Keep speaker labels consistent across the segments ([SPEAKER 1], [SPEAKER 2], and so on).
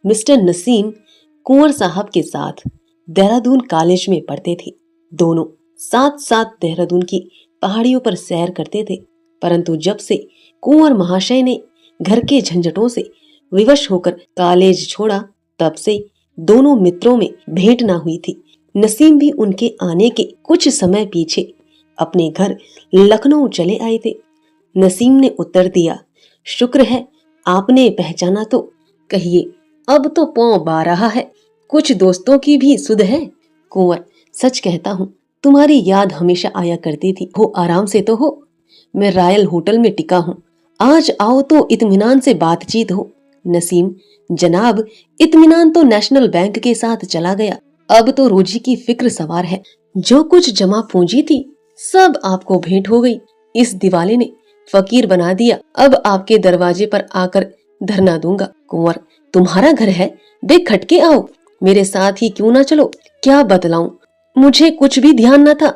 [SPEAKER 1] Mister Naseem कुंवर साहब के साथ देहरादून कॉलेज में पढ़ते थे। दोनों साथ साथ देहरादून की पहाड़ियों पर सैर करते थे, परंतु जब से कुंवर महाशय ने घर के झंझटों से विवश होकर कॉलेज छोड़ा, तब से दोनों मित्रों में भेंट न हुई थी। नसीम भी उनके आने के कुछ समय पीछे अपने घर लखनऊ चले आए थे। नसीम ने उत्तर दिया, शुक्र है आपने पहचाना तो। कहिए, अब तो पौ बा रहा है, कुछ दोस्तों की भी सुध है। कुंवर, सच कहता हूँ, तुम्हारी याद हमेशा आया करती थी। हो आराम से तो हो, मैं रॉयल होटल में टिका हूँ, आज आओ तो इत्मीनान से बातचीत हो। नसीम, जनाब, इत्मीनान तो नेशनल बैंक के साथ चला गया, अब तो रोजी की फिक्र सवार है। जो कुछ जमा पूंजी थी सब आपको भेंट हो गई। इस दिवाले ने फकीर बना दिया, अब आपके दरवाजे पर आकर धरना दूंगा। कुंवर, तुम्हारा घर है, बेखटके आओ, मेरे साथ ही क्यों ना चलो। क्या बतलाऊं, मुझे कुछ भी ध्यान न था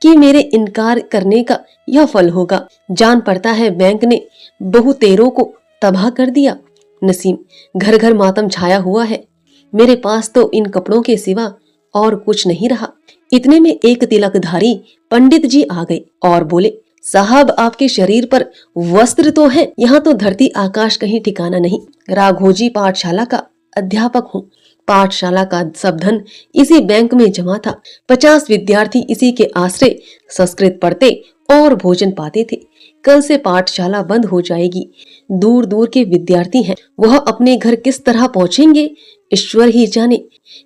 [SPEAKER 1] कि मेरे इनकार करने का यह फल होगा। जान पड़ता है बैंक ने बहुतेरों को तबाह कर दिया। नसीम, घर घर मातम छाया हुआ है, मेरे पास तो इन कपड़ों के सिवा और कुछ नहीं रहा। इतने में एक तिलकधारी पंडित जी आ गए और बोले, साहब आपके शरीर पर वस्त्र तो है, यहाँ तो धरती आकाश कहीं ठिकाना नहीं। राघोजी पाठशाला का अध्यापक हूँ, पाठशाला का सब धन इसी बैंक में जमा था। 50 विद्यार्थी इसी के आश्रय संस्कृत पढ़ते और भोजन पाते थे। कल से पाठशाला बंद हो जाएगी। दूर दूर के विद्यार्थी हैं, वह अपने घर किस तरह पहुंचेंगे ईश्वर ही जाने।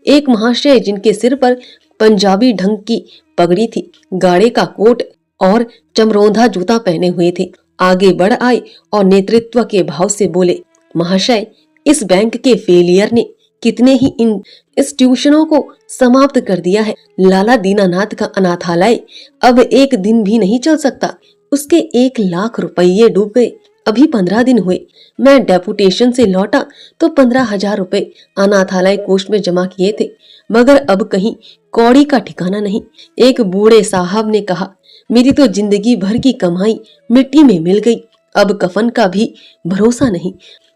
[SPEAKER 1] एक महाशय जिनके सिर पर पंजाबी ढंग की पगड़ी थी, गाड़े का कोट और चमरौंधा जूता पहने हुए थे, आगे बढ़ आए और नेतृत्व के भाव से बोले, महाशय, इस बैंक के फेलियर ने कितने ही इंस्टीट्यूशनों को समाप्त कर दिया है। लाला दीनानाथ का अनाथालय अब एक दिन भी नहीं चल सकता, उसके 1 लाख रुपये डूब गए। अभी 15 दिन हुए, मैं डेपुटेशन से लौटा तो 15,000 रुपए अनाथालय कोष में जमा किए थे, मगर अब कहीं कौड़ी का ठिकाना नहीं। एक बूढ़े साहब ने कहा, मेरी तो जिंदगी भर की कमाई मिट्टी में मिल गई, अब कफन का भी भरोसा नहीं।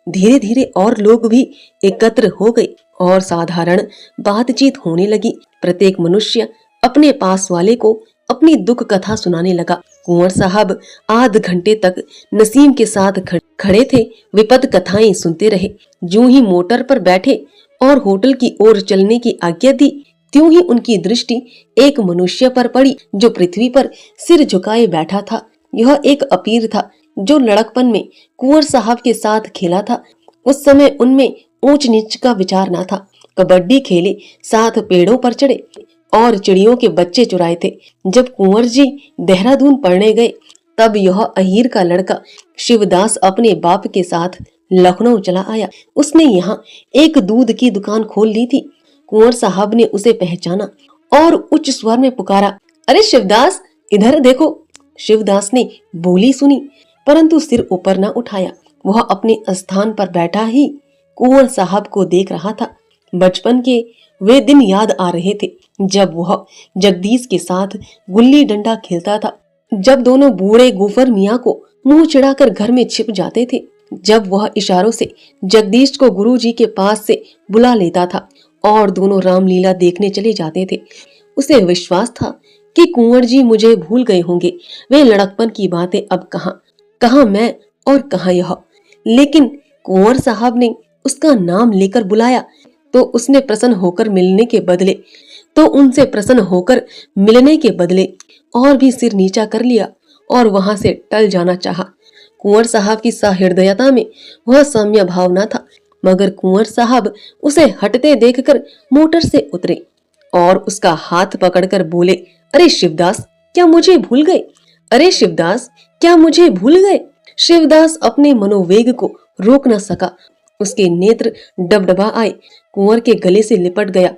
[SPEAKER 1] धीरे धीरे और लोग भी एकत्र हो गए और साधारण बातचीत होने लगी। प्रत्येक मनुष्य अपने पास वाले को अपनी दुख कथा सुनाने लगा। कुंवर साहब आध घंटे तक नसीम के साथ खड़े थे, विपद कथाएं सुनते रहे। जो ही मोटर पर बैठे और होटल की ओर चलने की आज्ञा दी, त्यों ही उनकी दृष्टि एक मनुष्य पर पड़ी जो पृथ्वी पर सिर झुकाए बैठा था। यह एक अपीर था जो लड़कपन में कुंवर साहब के साथ खेला था। उस समय उनमें ऊंच नीच का विचार न था। कबड्डी खेले, साथ पेड़ों पर चढ़े और चिड़ियों के बच्चे चुराए थे। जब कुंवर जी देहरादून पढ़ने गए, तब यह अहीर का लड़का शिवदास अपने बाप के साथ लखनऊ चला आया। उसने यहाँ एक दूध की दुकान खोल ली थी। कुंवर साहब ने उसे पहचाना और उच्च स्वर में पुकारा, अरे शिवदास, इधर देखो। शिवदास ने बोली सुनी, परंतु सिर ऊपर न उठाया। वह अपने स्थान पर बैठा ही कुंवर साहब को देख रहा था। बचपन के वे दिन याद आ रहे थे जब वह जगदीश के साथ गुल्ली डंडा खेलता था, जब दोनों बूढ़े गूफर मियाँ को मुंह चिढ़ाकर घर में छिप जाते थे, जब वह इशारों से जगदीश को गुरुजी के पास से बुला लेता था और दोनों रामलीला देखने चले जाते थे। उसे विश्वास था कि कुंवर जी मुझे भूल गए होंगे। वे लड़कपन की बातें अब कहाँ मैं और कहाँ यह। लेकिन कुंवर साहब ने उसका नाम लेकर बुलाया तो उसने प्रसन्न होकर मिलने के बदले और भी सिर नीचा कर लिया और वहां से टल जाना चाहा। कुंवर साहब की सहृदयता में वह सौम्य भावना था, मगर कुंवर साहब उसे हटते देखकर मोटर से उतरे और उसका हाथ पकड़कर बोले, अरे शिवदास, क्या मुझे भूल गए? अरे शिवदास, क्या मुझे भूल गए? शिवदास अपने मनोवेग को रोक न सका, उसके नेत्र डबडबा आए, कुंवर के गले से लिपट गया।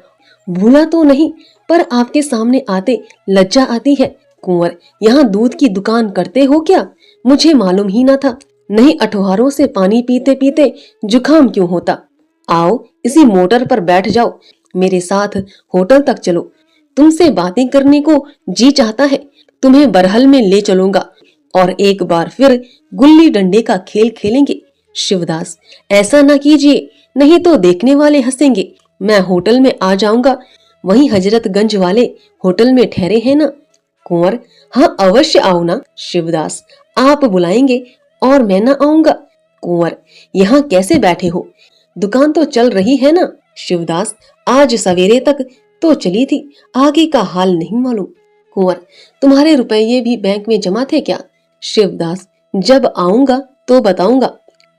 [SPEAKER 1] भूला तो नहीं, पर आपके सामने आते लज्जा आती है। कुंवर, यहाँ दूध की दुकान करते हो क्या? मुझे मालूम ही न था। नहीं, अठवारों से पानी पीते पीते जुकाम क्यों होता? आओ, इसी मोटर पर बैठ जाओ, मेरे साथ होटल तक चलो। तुमसे बातें करने को जी चाहता है, तुम्हें बरहल में ले चलूंगा और एक बार फिर गुल्ली डंडे का खेल खेलेंगे। शिवदास, ऐसा न कीजिए, नहीं तो देखने वाले हंसेंगे। मैं होटल में आ जाऊंगा, वहीं हजरतगंज वाले होटल में ठहरे हैं ना। कुंवर, हाँ अवश्य आओ ना। शिवदास, आप बुलाएंगे और मैं ना आऊंगा। कुंवर, यहाँ कैसे बैठे हो, दुकान तो चल रही है ना। शिवदास, आज सवेरे तक तो चली थी, आगे का हाल नहीं मालूम। कुंवर, तुम्हारे रुपये भी बैंक में जमा थे क्या। शिवदास, जब आऊंगा तो बताऊंगा।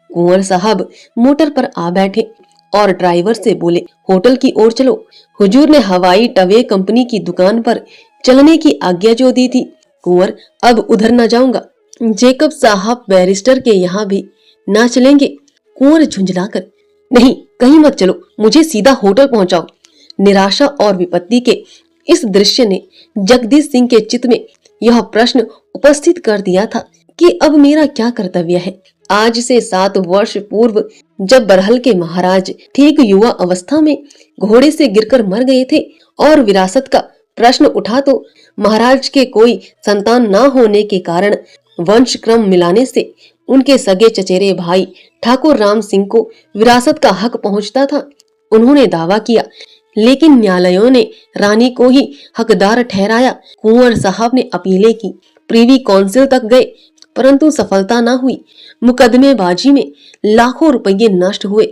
[SPEAKER 1] कुंवर साहब मोटर पर आ बैठे और ड्राइवर से बोले, होटल की ओर चलो, हुजूर ने हवाई टवे कंपनी की दुकान पर चलने की आज्ञा जो दी थी। कुंवर, अब उधर न जाऊंगा। जेकब साहब बैरिस्टर के यहाँ भी ना चलेंगे। कुंवर झुंझलाकर, नहीं कहीं मत चलो, मुझे सीधा होटल पहुंचाओ। निराशा और विपत्ति के इस दृश्य ने जगदीश सिंह के चित्त में यह प्रश्न उपस्थित कर दिया था कि अब मेरा क्या कर्तव्य है। आज से 7 वर्ष पूर्व जब बरहल के महाराज ठीक युवा अवस्था में घोड़े से गिरकर मर गए थे और विरासत का प्रश्न उठा तो महाराज के कोई संतान न होने के कारण वंश क्रम मिलाने से उनके सगे चचेरे भाई ठाकुर राम सिंह को विरासत का हक पहुंचता था। उन्होंने दावा किया, लेकिन न्यायालयों ने रानी को ही हकदार ठहराया। कुंवर साहब ने अपीलें की, प्रीवी काउंसिल तक गए, परंतु सफलता न हुई। मुकदमेबाजी में लाखों रुपये नष्ट हुए।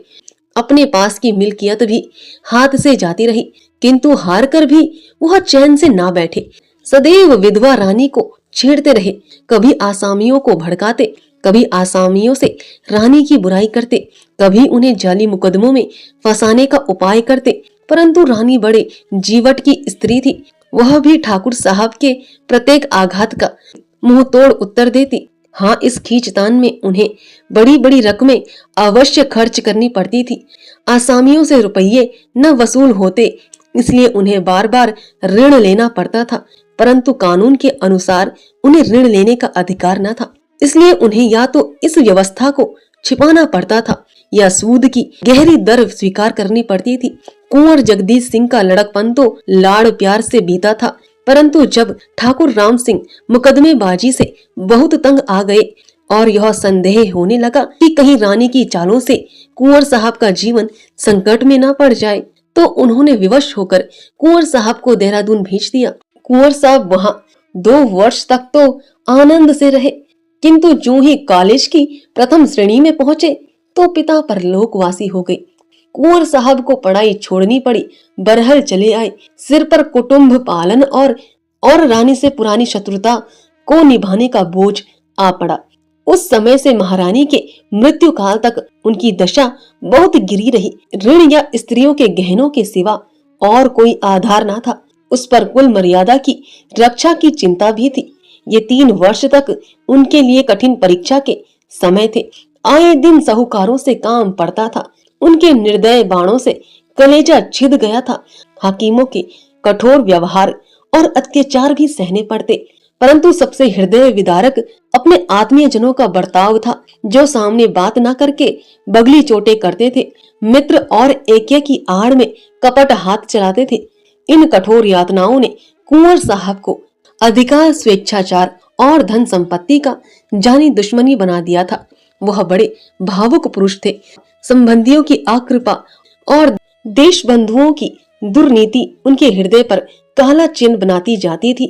[SPEAKER 1] अपने पास की मिल्कियत भी हाथ से जाती रही, किंतु हार कर भी वह चैन से ना बैठे। सदैव विधवा रानी को छेड़ते रहे, कभी आसामियों को भड़काते, कभी आसामियों से रानी की बुराई करते, कभी उन्हें जाली मुकदमों में फंसाने का उपाय करते। परंतु रानी बड़े जीवट की स्त्री थी, वह भी ठाकुर साहब के प्रत्येक आघात का मुंह तोड़ उत्तर देती। हाँ, इस खींचतान में उन्हें बड़ी बड़ी रकमें अवश्य खर्च करनी पड़ती थी। आसामियों से रुपये न वसूल होते, इसलिए उन्हें बार बार ऋण लेना पड़ता था, परंतु कानून के अनुसार उन्हें ऋण लेने का अधिकार न था। इसलिए उन्हें या तो इस व्यवस्था को छिपाना पड़ता था या सूद की गहरी दर स्वीकार करनी पड़ती थी। कुंवर जगदीश सिंह का लड़कपन तो लाड़ प्यार से बीता था, परंतु जब ठाकुर राम सिंह मुकदमेबाजी से बहुत तंग आ गए और यह संदेह होने लगा कि कहीं रानी की चालों से कुंवर साहब का जीवन संकट में न पड़ जाए, तो उन्होंने विवश होकर कुंवर साहब को देहरादून भेज दिया। कुंवर साहब वहां 2 वर्ष तक तो आनंद से रहे, किंतु जो ही कॉलेज की प्रथम श्रेणी में पहुंचे तो पिता परलोकवासी हो गए। कुंवर साहब को पढ़ाई छोड़नी पड़ी, बरहल चले आए। सिर पर कुटुंब पालन और रानी से पुरानी शत्रुता को निभाने का बोझ आ पड़ा। उस समय से महारानी के मृत्यु काल तक उनकी दशा बहुत गिरी रही। ऋण या स्त्रियों के गहनों के सिवा और कोई आधार न था। उस पर कुल मर्यादा की रक्षा की चिंता भी थी। ये 3 वर्ष तक उनके लिए कठिन परीक्षा के समय थे। आए दिन साहूकारों से काम पड़ता था। उनके निर्दय बाणों से कलेजा छिद गया था। हाकिमों के कठोर व्यवहार और अत्याचार भी सहने पड़ते, परंतु सबसे हृदय विदारक अपने आत्मीय जनों का बर्ताव था, जो सामने बात न करके बगली चोटे करते थे, मित्र और एके की आड़ में कपट हाथ चलाते थे। इन कठोर यातनाओं ने कुंवर साहब को अधिकार, स्वेच्छाचार और धन संपत्ति का जानी दुश्मनी बना दिया था। वह बड़े भावुक पुरुष थे। संबंधियों की अकृपा और देश बंधुओं की दुर्नीति उनके हृदय पर काला चिन्ह बनाती जाती थी।